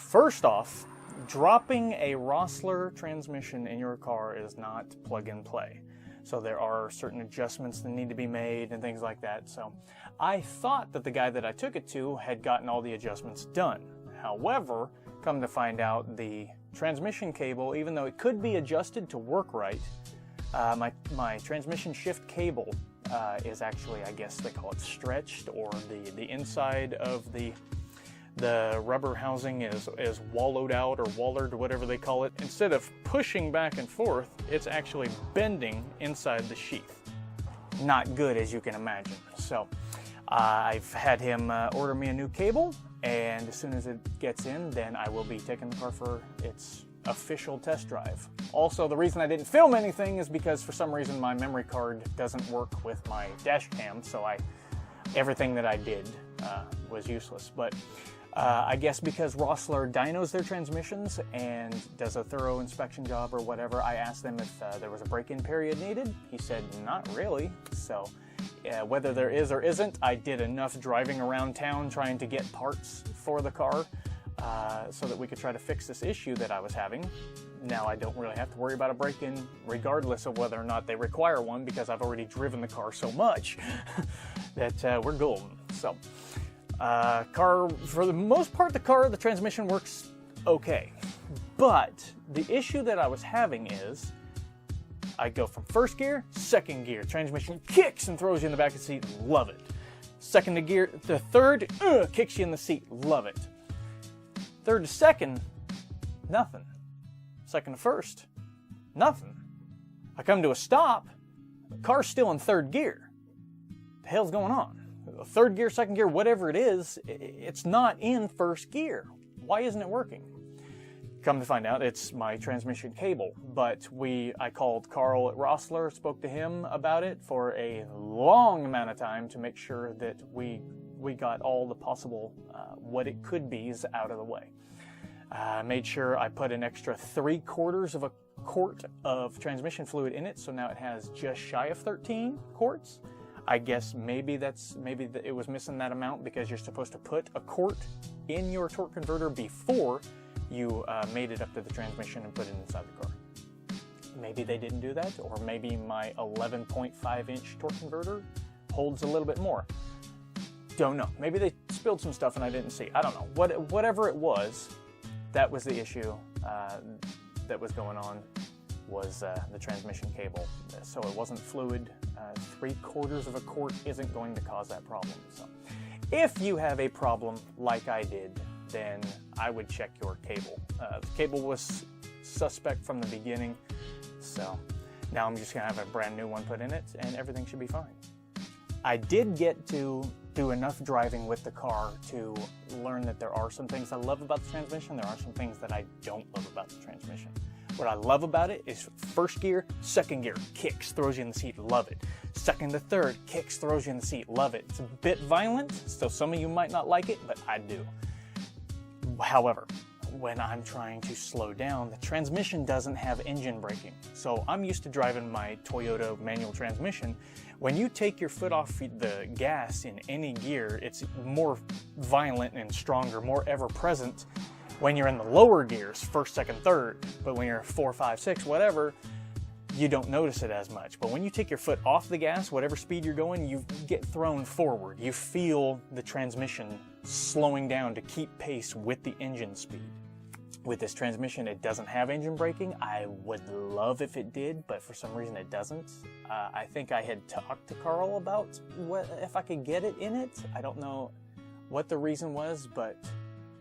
First off, dropping a Rossler transmission in your car is not plug and play. So there are certain adjustments that need to be made and things like that. So I thought that the guy that I took it to had gotten all the adjustments done. However, come to find out, the transmission cable, even though it could be adjusted to work right, my transmission shift cable is actually, I guess they call it stretched, or the inside of the rubber housing is wallowed out or wallered, or whatever they call it. Instead of pushing back and forth, it's actually bending inside the sheath. Not good, as you can imagine. So I've had him order me a new cable, and as soon as it gets in, then I will be taking the car for its official test drive. Also, the reason I didn't film anything is because for some reason my memory card doesn't work with my dash cam, so everything that I did was useless. But I guess because Rossler dynos their transmissions and does a thorough inspection job or whatever, I asked them if there was a break-in period needed. He said not really. So whether there is or isn't, I did enough driving around town trying to get parts for the car so that we could try to fix this issue that I was having. Now I don't really have to worry about a break-in regardless of whether or not they require one, because I've already driven the car so much that we're golden. So car, for the most part, the transmission works okay. But the issue that I was having is I go from first gear, second gear, transmission kicks and throws you in the back of the seat, love it. Second to gear, the third, kicks you in the seat, love it. Third to second, nothing. Second to first, nothing. I come to a stop, the car's still in third gear. The hell's going on? Third gear, second gear, whatever it is, it's not in first gear. Why isn't it working? Come to find out, it's my transmission cable. But I called Carl at Rossler, spoke to him about it for a long amount of time to make sure that we got all the possible what it could be's out of the way. Made sure I put an extra 3/4 of a quart of transmission fluid in it, so now it has just shy of 13 quarts. I guess maybe it was missing that amount because you're supposed to put a quart in your torque converter before you made it up to the transmission and put it inside the car. Maybe they didn't do that, or maybe my 11.5-inch torque converter holds a little bit more. Don't know. Maybe they spilled some stuff and I didn't see. I don't know. Whatever it was, that was the issue that was going on, was the transmission cable. So it wasn't fluid. 3/4 of a quart isn't going to cause that problem. So if you have a problem like I did, then I would check your cable. The cable was suspect from the beginning, so now I'm just gonna have a brand new one put in it and everything should be fine. I did get to do enough driving with the car to learn that there are some things I love about the transmission, there are some things that I don't love about the transmission. What I love about it is first gear, second gear, kicks, throws you in the seat, love it. Second to third, kicks, throws you in the seat, love it. It's a bit violent, so some of you might not like it, but I do. However, when I'm trying to slow down, the transmission doesn't have engine braking. So I'm used to driving my Toyota manual transmission. When you take your foot off the gas in any gear, it's more violent and stronger, more ever-present when you're in the lower gears, first, second, third. But when you're 4, 5, 6, whatever, you don't notice it as much. But when you take your foot off the gas, whatever speed you're going, you get thrown forward. You feel the transmission slowing down to keep pace with the engine speed. With this transmission, it doesn't have engine braking. I would love if it did, but for some reason it doesn't. I think I had talked to Carl about if I could get it in it. I don't know what the reason was, but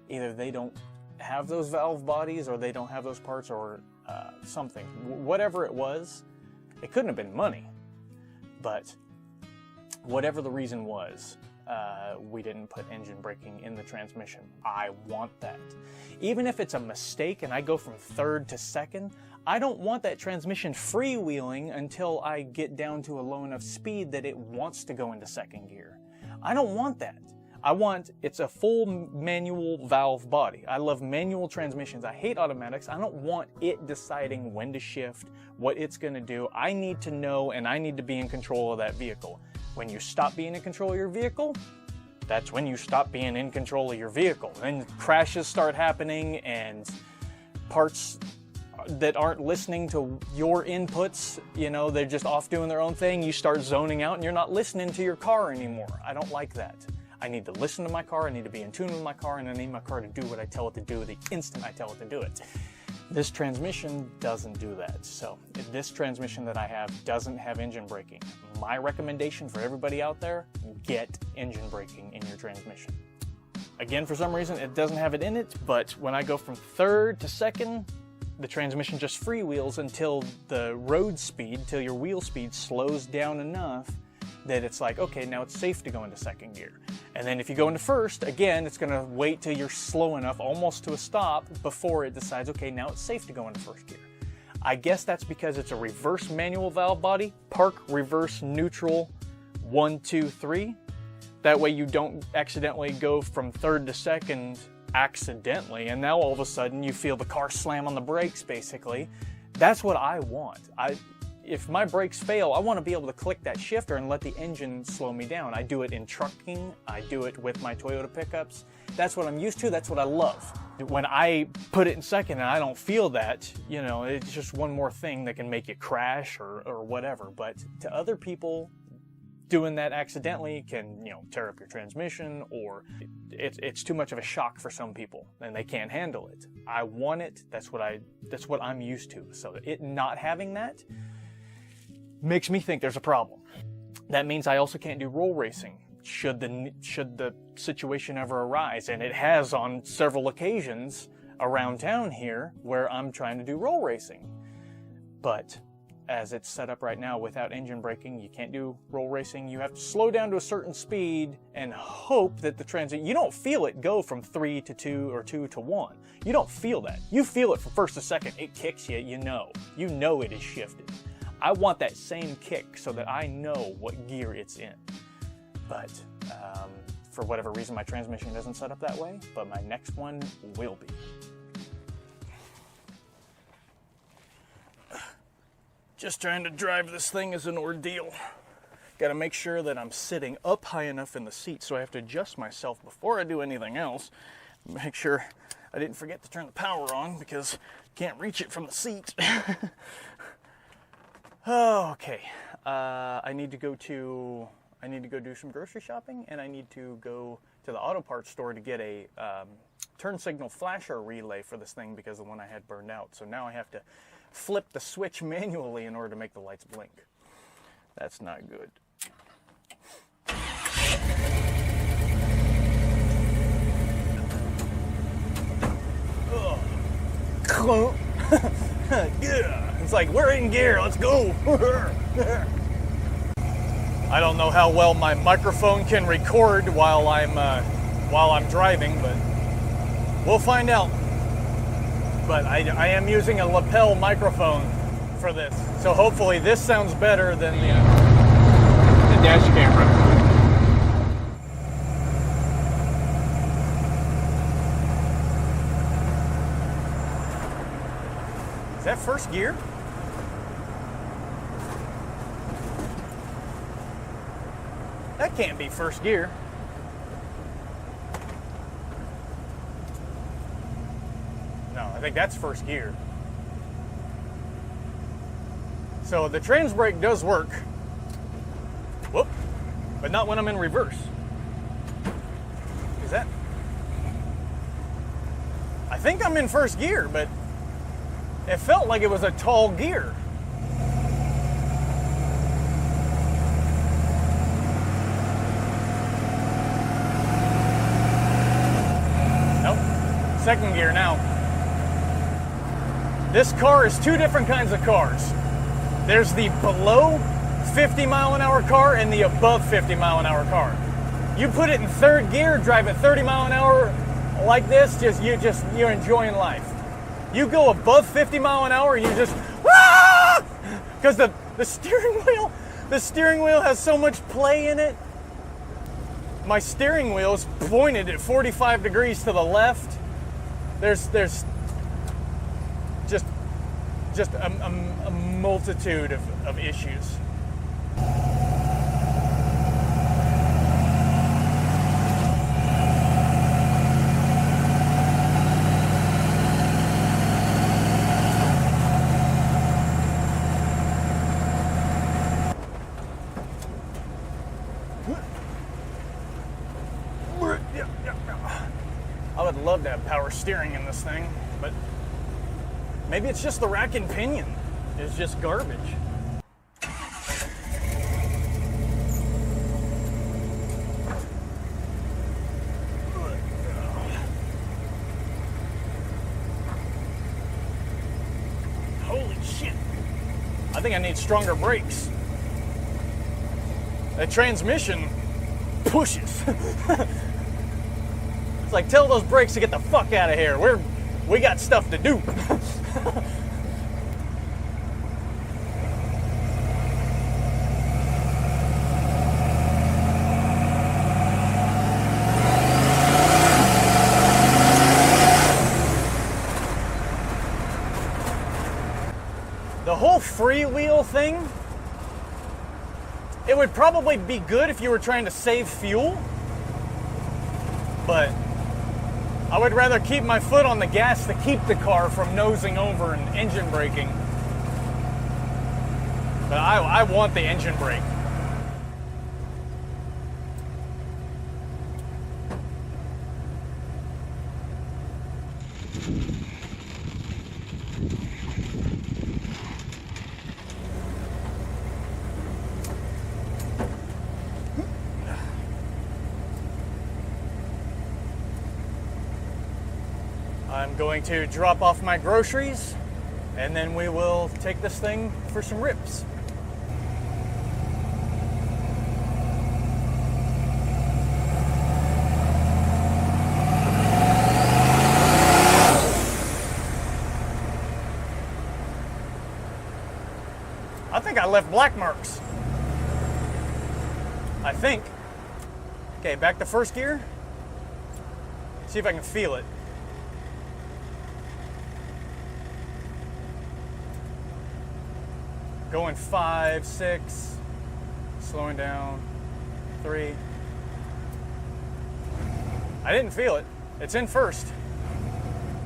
either they don't have those valve bodies or they don't have those parts or something. Whatever it was, it couldn't have been money. But whatever the reason was, we didn't put engine braking in the transmission. I want that. Even if it's a mistake and I go from third to second, I don't want that transmission freewheeling until I get down to a low enough speed that it wants to go into second gear. I don't want that. It's a full manual valve body. I love manual transmissions. I hate automatics. I don't want it deciding when to shift, what it's going to do. I need to know and I need to be in control of that vehicle. When you stop being in control of your vehicle, that's when you stop being in control of your vehicle. And crashes start happening, and parts that aren't listening to your inputs, you know, they're just off doing their own thing. You start zoning out and you're not listening to your car anymore. I don't like that. I need to listen to my car, I need to be in tune with my car, and I need my car to do what I tell it to do the instant I tell it to do it. This transmission doesn't do that. So this transmission that I have doesn't have engine braking. My recommendation for everybody out there, get engine braking in your transmission. Again, for some reason, it doesn't have it in it, but when I go from third to second, the transmission just freewheels until the road speed, till your wheel speed slows down enough that it's like, okay, now it's safe to go into second gear. And then if you go into first, again, it's gonna wait till you're slow enough, almost to a stop, before it decides, okay, now it's safe to go into first gear. I guess that's because it's a reverse manual valve body, park, reverse, neutral, 1, 2, 3. That way you don't accidentally go from third to second accidentally, and now all of a sudden you feel the car slam on the brakes, basically. That's what I want. If my brakes fail, I want to be able to click that shifter and let the engine slow me down. I do it in trucking, I do it with my Toyota pickups. That's what I'm used to, that's what I love. When I put it in second and I don't feel that, you know, it's just one more thing that can make you crash or whatever. But to other people, doing that accidentally can, you know, tear up your transmission, or it's too much of a shock for some people and they can't handle it. I want it, that's what I'm used to. So it not having that makes me think there's a problem. That means I also can't do roll racing should the situation ever arise, and it has on several occasions around town here where I'm trying to do roll racing. But as it's set up right now, without engine braking, you can't do roll racing. You have to slow down to a certain speed and hope that the transit, you don't feel it go from 3 to 2 or 2 to 1. You don't feel that. You feel it from first to second. It kicks you, you know it is shifted. I want that same kick so that I know what gear it's in. But for whatever reason, my transmission isn't set up that way, but my next one will be. Just trying to drive this thing is an ordeal. Got to make sure that I'm sitting up high enough in the seat, so I have to adjust myself before I do anything else. Make sure I didn't forget to turn the power on because I can't reach it from the seat. Okay, I need to go do some grocery shopping, and I need to go to the auto parts store to get a turn signal flasher relay for this thing because the one I had burned out. So now I have to flip the switch manually in order to make the lights blink. That's not good. Yeah. It's like, we're in gear, let's go. I don't know how well my microphone can record while I'm driving, but we'll find out. But I am using a lapel microphone for this, so hopefully this sounds better than the dash camera. Is that first gear? That can't be first gear. No, I think that's first gear. So the trans brake does work. Whoop. But not when I'm in reverse. Is that? I think I'm in first gear, but it felt like it was a tall gear. Nope. Second gear now. This car is two different kinds of cars. There's the below 50 mile an hour car and the above 50 mile an hour car. You put it in third gear, drive at 30 mile an hour like this, you're enjoying life. You go above 50 mile an hour, you just, because the steering wheel has so much play in it. My steering wheel is pointed at 45 degrees to the left. There's just a multitude of issues. power steering in this thing, but maybe it's just the rack and pinion is just garbage. Holy shit. I think I need stronger brakes. That transmission pushes. It's like, tell those brakes to get the fuck out of here. We got stuff to do. The whole freewheel thing, it would probably be good if you were trying to save fuel, but I would rather keep my foot on the gas to keep the car from nosing over and engine braking. But I want the engine brake. I'm going to drop off my groceries, and then we will take this thing for some rips. I think I left black marks. I think. Okay, back to first gear. See if I can feel it. Going 5, 6, slowing down, 3. I didn't feel it. It's in first.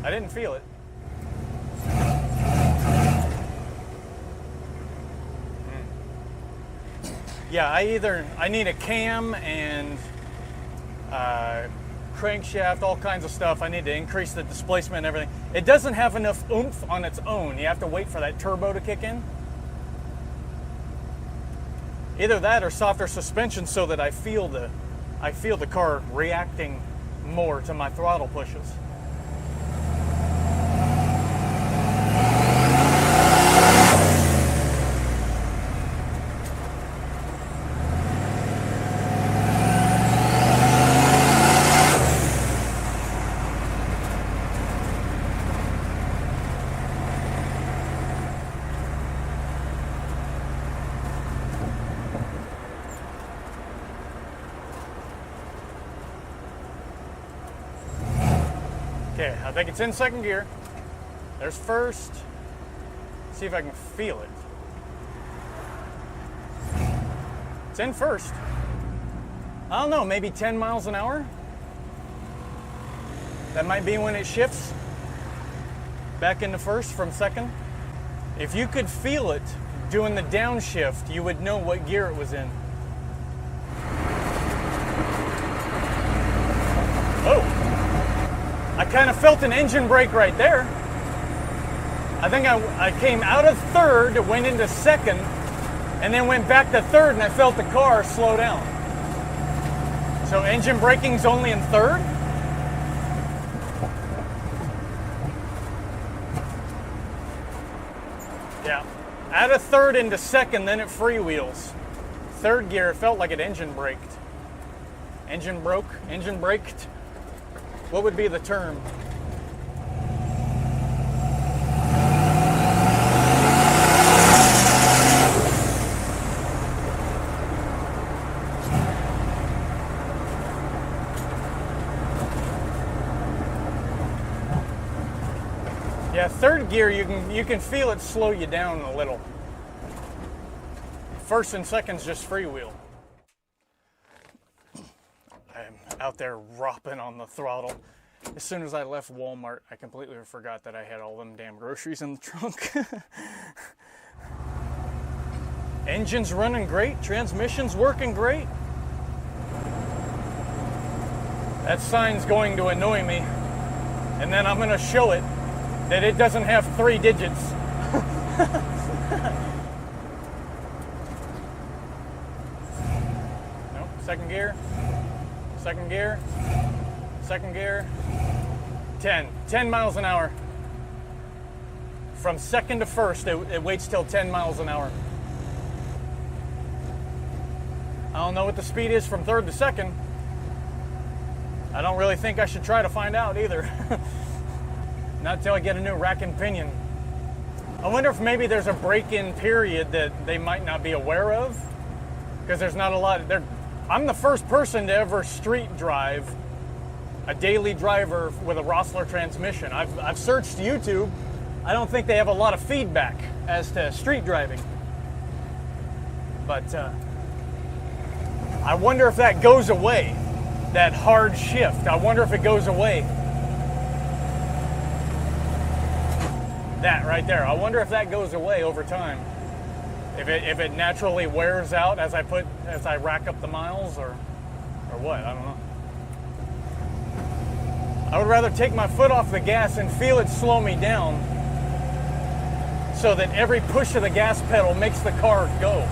I didn't feel it. Yeah, I need a cam and crankshaft, all kinds of stuff. I need to increase the displacement and everything. It doesn't have enough oomph on its own. You have to wait for that turbo to kick in. Either that or softer suspension so that I feel the car reacting more to my throttle pushes. Okay, I think it's in second gear. There's first. See if I can feel it. It's in first. I don't know, maybe 10 miles an hour? That might be when it shifts back into first from second. If you could feel it doing the downshift, you would know what gear it was in. Oh! I kind of felt an engine brake right there. I think I came out of third, went into second, and then went back to third, and I felt the car slow down. So engine braking's only in third? Yeah. Out of third into second, then it freewheels. Third gear, it felt like it engine braked. Engine broke? Engine braked? What would be the term? Yeah, third gear you can feel it slow you down a little. First and second's just freewheel. I'm out there ropping on the throttle. As soon as I left Walmart, I completely forgot that I had all them damn groceries in the trunk. Engine's running great, transmission's working great. That sign's going to annoy me. and then I'm going to show it that it doesn't have 3 digits. Nope. Second gear, second gear, second gear. 10 miles an hour. From second to first, it waits till 10 miles an hour. I don't know what the speed is from third to second. I don't really think I should try to find out either. Not until I get a new rack and pinion. I wonder if maybe there's a break-in period that they might not be aware of, because there's not a lot. I'm the first person to ever street drive a daily driver with a Rossler transmission. I've searched YouTube. I don't think they have a lot of feedback as to street driving. But I wonder if that goes away, that hard shift. I wonder if it goes away. That right there. I wonder if that goes away over time. If it naturally wears out as I rack up the miles, or what? I don't know. I would rather take my foot off the gas and feel it slow me down, so that every push of the gas pedal makes the car go.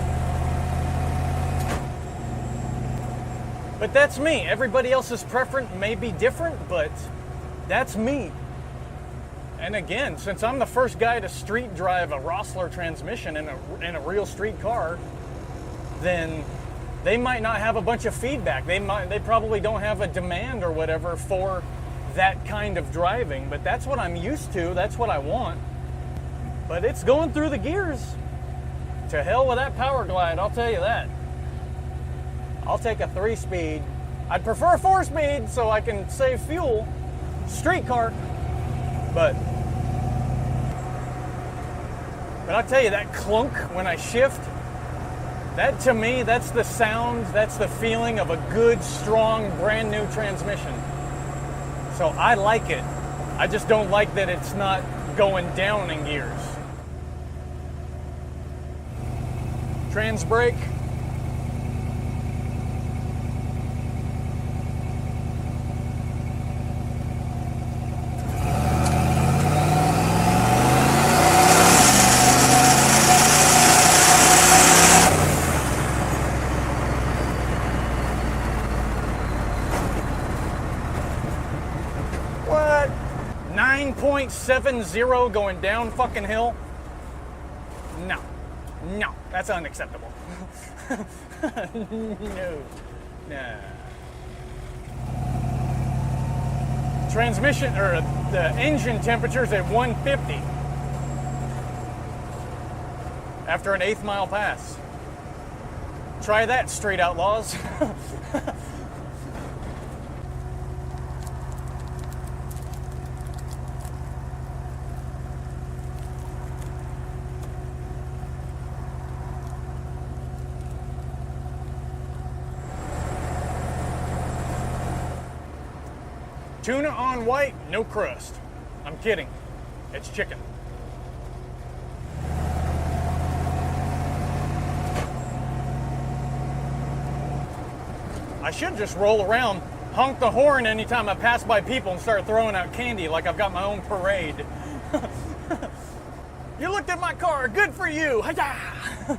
But that's me. Everybody else's preference may be different, but that's me. And again, since I'm the first guy to street drive a Rossler transmission in a real street car, then they might not have a bunch of feedback. They probably don't have a demand or whatever for that kind of driving, but that's what I'm used to. That's what I want. But it's going through the gears. To hell with that power glide, I'll tell you that. I'll take a 3-speed. I'd prefer a 4-speed so I can save fuel. Street car. But I'll tell you, that clunk when I shift, that to me, that's the sound, that's the feeling of a good, strong, brand new transmission. So I like it. I just don't like that it's not going down in gears. Trans brake. What? 9.70 going down fucking hill? No. No, that's unacceptable. No. Nah. Transmission, or the engine temperature's at 150 after an 1/8 mile pass. Try that, street outlaws. Tuna on white, no crust. I'm kidding. It's chicken. I should just roll around, honk the horn anytime I pass by people and start throwing out candy like I've got my own parade. You looked at my car, good for you. Hi-ya!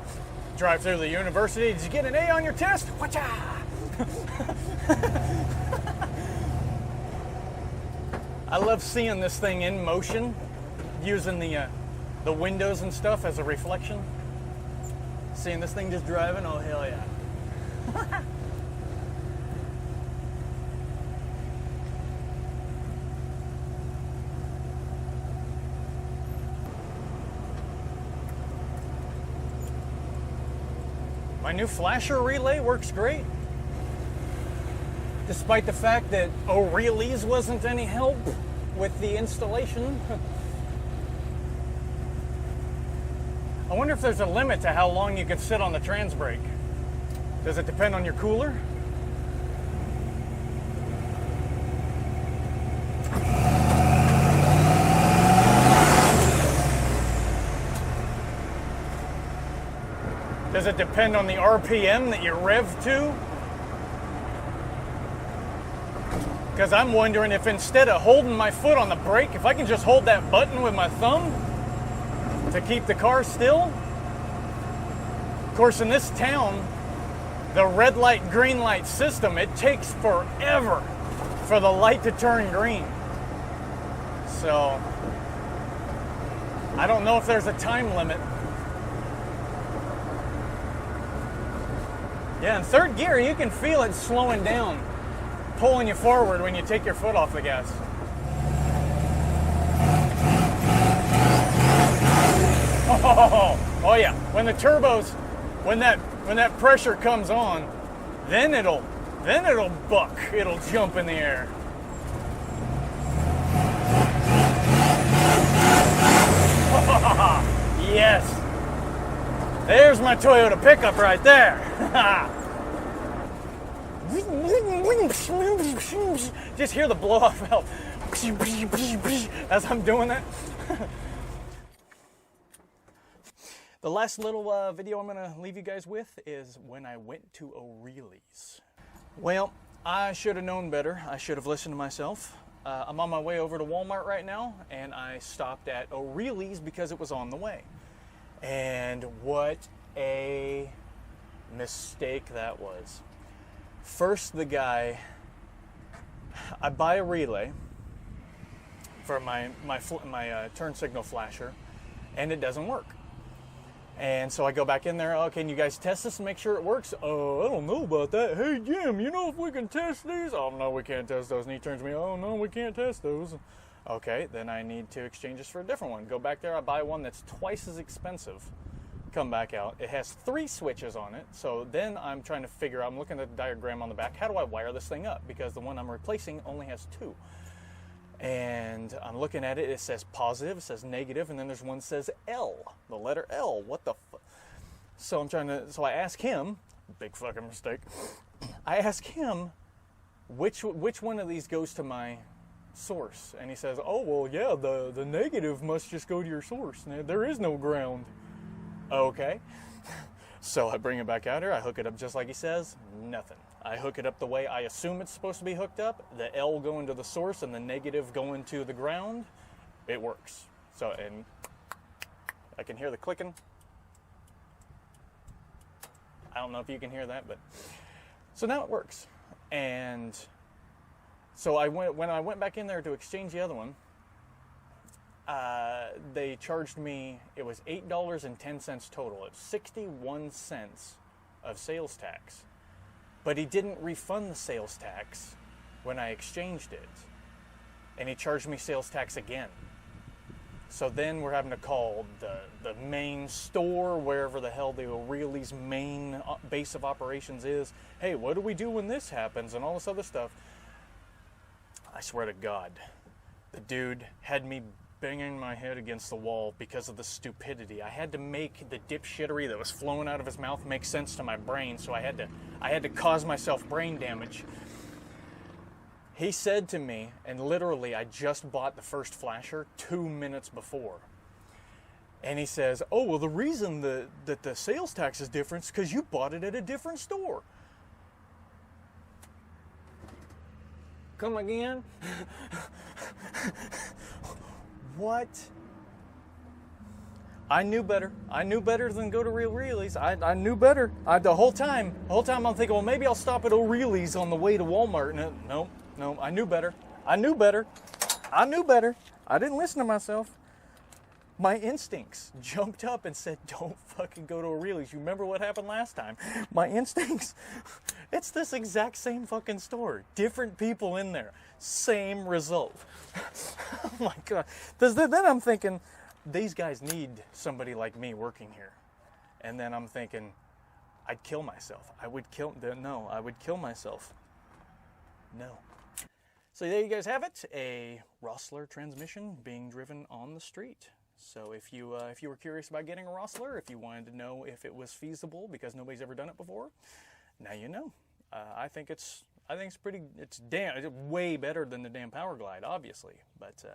Drive through the university, did you get an A on your test? Whatcha? I love seeing this thing in motion, using the windows and stuff as a reflection. Seeing this thing just driving, oh hell yeah. My new flasher relay works great. Despite the fact that O'Reilly's wasn't any help with the installation. I wonder if there's a limit to how long you can sit on the trans brake. Does it depend on your cooler? Does it depend on the RPM that you rev to? Because I'm wondering if instead of holding my foot on the brake, if I can just hold that button with my thumb to keep the car still. Of course, in this town, the red light, green light system, it takes forever for the light to turn green. So, I don't know if there's a time limit. Yeah, in third gear, you can feel it slowing down, pulling you forward when you take your foot off the gas. Oh yeah, when the turbos, when that pressure comes on, then it'll buck, it'll jump in the air. Yes, there's my Toyota pickup right there. Just hear the blow-off valve as I'm doing that. The last little video I'm going to leave you guys with is when I went to O'Reilly's. Well, I should have known better. I should have listened to myself. I'm on my way over to Walmart right now, and I stopped at O'Reilly's because it was on the way. And what a mistake that was. First, the guy, I buy a relay for my turn signal flasher, and it doesn't work. And so I go back in there, oh, can you guys test this and make sure it works? Oh, I don't know about that. Hey, Jim, you know if we can test these? Oh, no, we can't test those. And he turns to me, oh, no, we can't test those. Okay, then I need to exchange this for a different one. Go back there, I buy one that's twice as expensive. Come back out. It has 3 switches on it. So then I'm trying to figure out, I'm looking at the diagram on the back, how do I wire this thing up? Because the one I'm replacing only has 2. And I'm looking at it, it says positive, it says negative, and then there's one that says L, the letter L. What the fuck? So so I ask him, big fucking mistake, I ask him which one of these goes to my source. And he says, oh, well, yeah, the negative must just go to your source. There is no ground. Okay. So I bring it back out here, I hook it up just like he says, nothing. I hook it up the way I assume it's supposed to be hooked up, the L going to the source and the negative going to the ground, it works. So, and I can hear the clicking. I don't know if you can hear that, but, so now it works. And so when I went back in there to exchange the other one, they charged me, it was $8.10 total. It's 61 cents of sales tax. But he didn't refund the sales tax when I exchanged it. And he charged me sales tax again. So then we're having to call the main store, wherever the hell the O'Reilly's main base of operations is. Hey, what do we do when this happens? And all this other stuff. I swear to God, the dude had me banging my head against the wall because of the stupidity. I had to make the dipshittery that was flowing out of his mouth make sense to my brain, so I had to cause myself brain damage. He said to me, and literally I just bought the first flasher 2 minutes before, and he says, oh, well, the reason that the sales tax is different is because you bought it at a different store. Come again? What? I knew better. I knew better than go to O'Reilly's. I knew better. The whole time I'm thinking, well, maybe I'll stop at O'Reilly's on the way to Walmart. No, I knew better. I knew better. I didn't listen to myself. My instincts jumped up and said, don't fucking go to O'Reilly's. You remember what happened last time? My instincts, it's this exact same fucking store. Different people in there. Same result. Oh my God. Then I'm thinking, these guys need somebody like me working here. And then I'm thinking, I'd kill myself. I would kill myself. No. So there you guys have it. A Rossler transmission being driven on the street. So if you were curious about getting a Rossler, if you wanted to know if it was feasible because nobody's ever done it before, now you know. I think it's way better than the damn Power Glide, obviously. But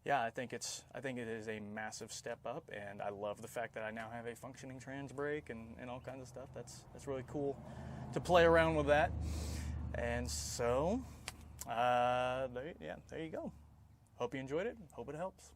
yeah, I think it is a massive step up, and I love the fact that I now have a functioning trans brake and all kinds of stuff. That's really cool to play around with that. And so yeah, there you go. Hope you enjoyed it. Hope it helps.